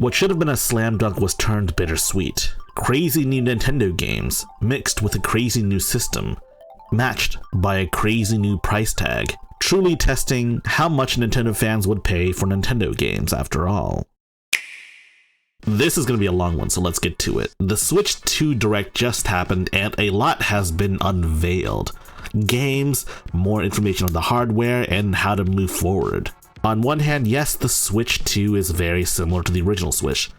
What should have been a slam dunk was turned bittersweet. Crazy new Nintendo games, mixed with a crazy new system, matched by a crazy new price tag, truly testing how much Nintendo fans would pay for Nintendo games after all. This is going to be a long one, so let's get to it. The Switch 2 Direct just happened and a lot has been unveiled. Games, more information on the hardware, and how to move forward. On one hand, yes, the Switch 2 is very similar to the original Switch,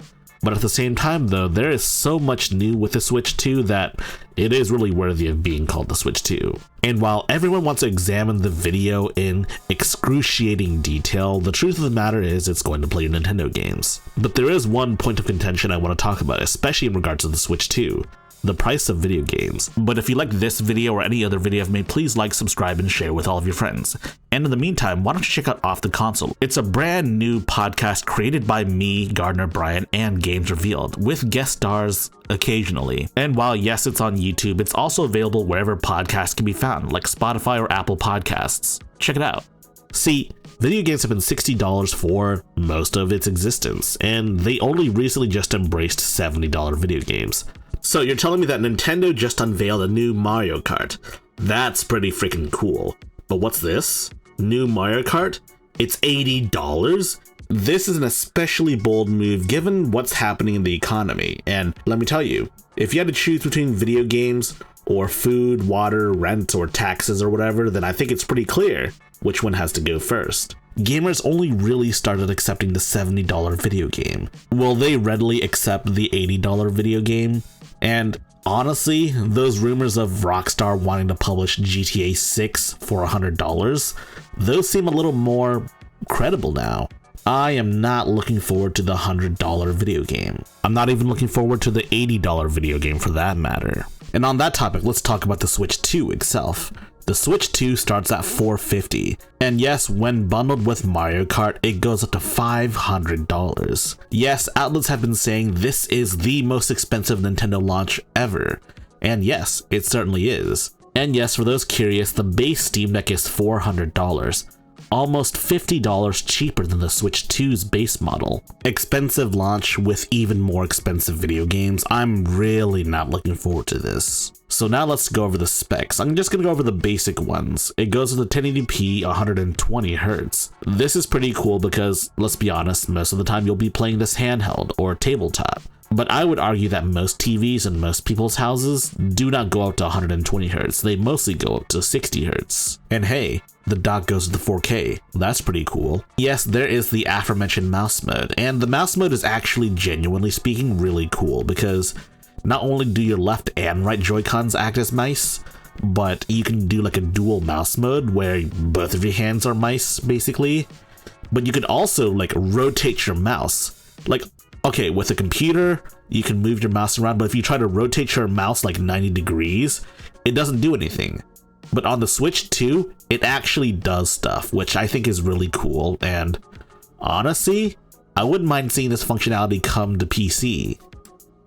but at the same time though, there is so much new with the Switch 2 that it is really worthy of being called the Switch 2. And while everyone wants to examine the video in excruciating detail, the truth of the matter is it's going to play your Nintendo games. But there is one point of contention I want to talk about, especially in regards to the Switch 2. The price of video games. But if you like this video or any other video I've made, please like, subscribe, and share with all of your friends. And in the meantime, why don't you check out Off the Console? It's a brand new podcast created by me, Gardner Bryant, and Games Revealed, with guest stars occasionally. And while yes, it's on YouTube, it's also available wherever podcasts can be found, like Spotify or Apple Podcasts. Check it out. See, video games have been $60 for most of its existence, and they only recently just embraced $70 video games. So you're telling me that Nintendo just unveiled a new Mario Kart? That's pretty freaking cool. But what's this? New Mario Kart? It's $80? This is an especially bold move given what's happening in the economy. And let me tell you, if you had to choose between video games or food, water, rent, or taxes or whatever, then I think it's pretty clear which one has to go first. Gamers only really started accepting the $70 video game. Will they readily accept the $80 video game? And honestly, those rumors of Rockstar wanting to publish GTA 6 for $100, those seem a little more credible now. I am not looking forward to the $100 video game. I'm not even looking forward to the $80 video game for that matter. And on that topic, let's talk about the Switch 2 itself. The Switch 2 starts at $450, and yes, when bundled with Mario Kart, it goes up to $500. Yes, outlets have been saying this is the most expensive Nintendo launch ever, and yes, it certainly is. And yes, for those curious, the base Steam Deck is $400, almost $50 cheaper than the Switch 2's base model. Expensive launch with even more expensive video games. I'm really not looking forward to this. So now let's go over the specs. I'm just gonna go over the basic ones. It goes with a 1080p 120Hz. This is pretty cool because, let's be honest, most of the time you'll be playing this handheld or tabletop. But I would argue that most TVs in most people's houses do not go up to 120Hz. They mostly go up to 60Hz. And hey, the dock goes to the 4K. That's pretty cool. Yes, there is the aforementioned mouse mode, and the mouse mode is actually, genuinely speaking, really cool because not only do your left and right Joy-Cons act as mice, but you can do like a dual mouse mode where both of your hands are mice, basically. But you can also like rotate your mouse. Like, okay, with a computer, you can move your mouse around, but if you try to rotate your mouse like 90 degrees, it doesn't do anything. But on the Switch 2, it actually does stuff, which I think is really cool, and honestly, I wouldn't mind seeing this functionality come to PC.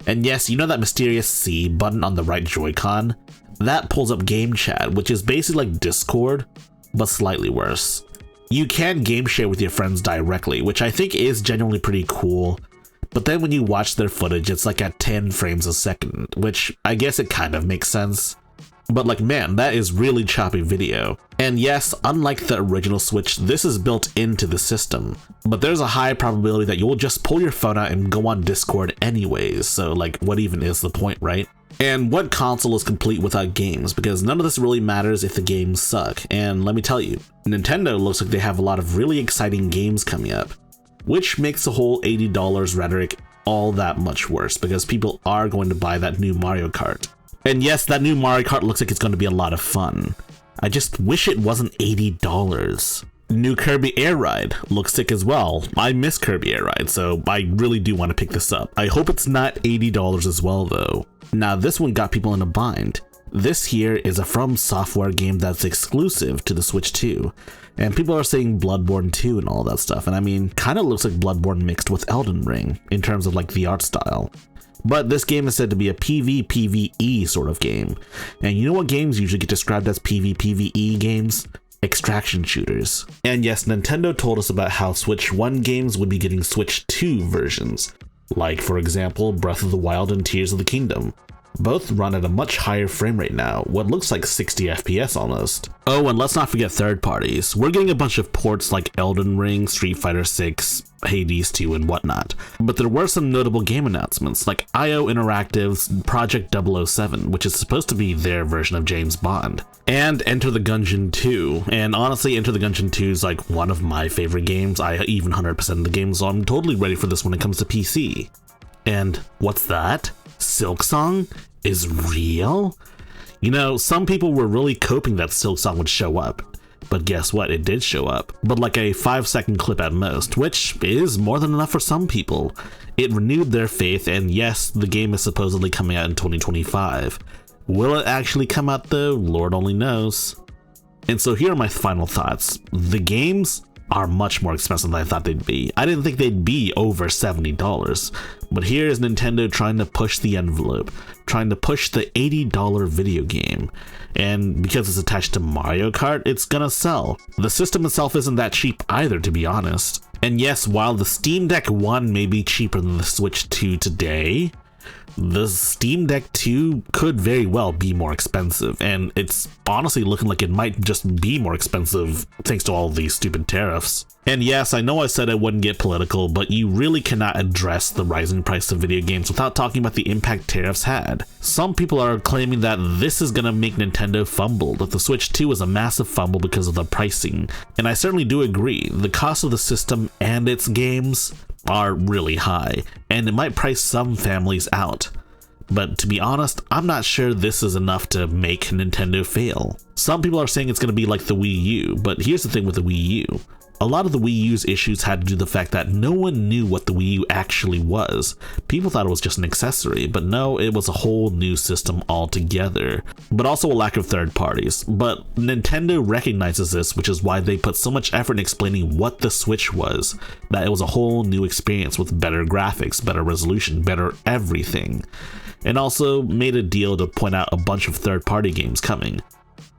And yes, you know that mysterious C button on the right Joy-Con? That pulls up game chat, which is basically like Discord, but slightly worse. You can game share with your friends directly, which I think is genuinely pretty cool. But then when you watch their footage, it's like at 10 frames a second, which I guess it kind of makes sense. But like, man, that is really choppy video. And yes, unlike the original Switch, this is built into the system. But there's a high probability that you'll just pull your phone out and go on Discord anyways, so like, what even is the point, right? And what console is complete without games? Because none of this really matters if the games suck. And let me tell you, Nintendo looks like they have a lot of really exciting games coming up, which makes the whole $80 rhetoric all that much worse because people are going to buy that new Mario Kart. And yes, that new Mario Kart looks like it's going to be a lot of fun. I just wish it wasn't $80. New Kirby Air Ride looks sick as well. I miss Kirby Air Ride, so I really do want to pick this up. I hope it's not $80 as well though. Now this one got people in a bind. This here is a From Software game that's exclusive to the Switch 2. And people are saying Bloodborne 2 and all that stuff. And I mean, kind of looks like Bloodborne mixed with Elden Ring in terms of like the art style. But this game is said to be a PvPvE sort of game. And you know what games usually get described as PvPvE games? Extraction shooters. And yes, Nintendo told us about how Switch 1 games would be getting Switch 2 versions. like for example Breath of the Wild and Tears of the Kingdom. Both run at a much higher frame rate now, what looks like 60 FPS almost. Oh, and let's not forget third parties. We're getting a bunch of ports like Elden Ring, Street Fighter 6, Hades 2, and whatnot. But there were some notable game announcements, like IO Interactive's Project 007, which is supposed to be their version of James Bond, and Enter the Gungeon 2. And honestly, Enter the Gungeon 2 is like one of my favorite games. I even 100% of the game, so I'm totally ready for this when it comes to PC. And what's that? Silksong is real? You know, some people were really hoping that Silksong would show up, but guess what? It did show up, but like a 5-second clip at most, which is more than enough for some people. It renewed their faith, and yes, the game is supposedly coming out in 2025. Will it actually come out though? Lord only knows. And so here are my final thoughts. The games are much more expensive than I thought they'd be. I didn't think they'd be over $70, but here's Nintendo trying to push the envelope, trying to push the $80 video game. And because it's attached to Mario Kart, it's gonna sell. The system itself isn't that cheap either, to be honest. And yes, while the Steam Deck 1 may be cheaper than the Switch 2 today, the Steam Deck 2 could very well be more expensive, and it's honestly looking like it might just be more expensive thanks to all of these stupid tariffs. And yes, I know I said I wouldn't get political, but you really cannot address the rising price of video games without talking about the impact tariffs had. Some people are claiming that this is gonna make Nintendo fumble, that the Switch 2 is a massive fumble because of the pricing, and I certainly do agree. The cost of the system and its games are really high, and it might price some families out. But to be honest, I'm not sure this is enough to make Nintendo fail. Some people are saying it's going to be like the Wii U, but here's the thing with the Wii U. A lot of the Wii U's issues had to do with the fact that no one knew what the Wii U actually was. People thought it was just an accessory, but no, it was a whole new system altogether. But also a lack of third parties. But Nintendo recognizes this, which is why they put so much effort in explaining what the Switch was. That it was a whole new experience with better graphics, better resolution, better everything. And also made a deal to point out a bunch of third-party games coming.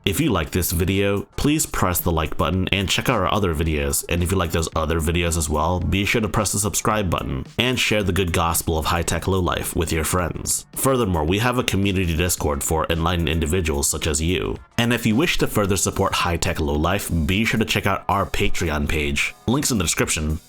If you like this video, please press the like button and check out our other videos, and if you like those other videos as well, be sure to press the subscribe button and share the good gospel of high-tech lowlife with your friends. Furthermore, we have a community Discord for enlightened individuals such as you. And if you wish to further support high-tech lowlife, be sure to check out our Patreon page. Links in the description.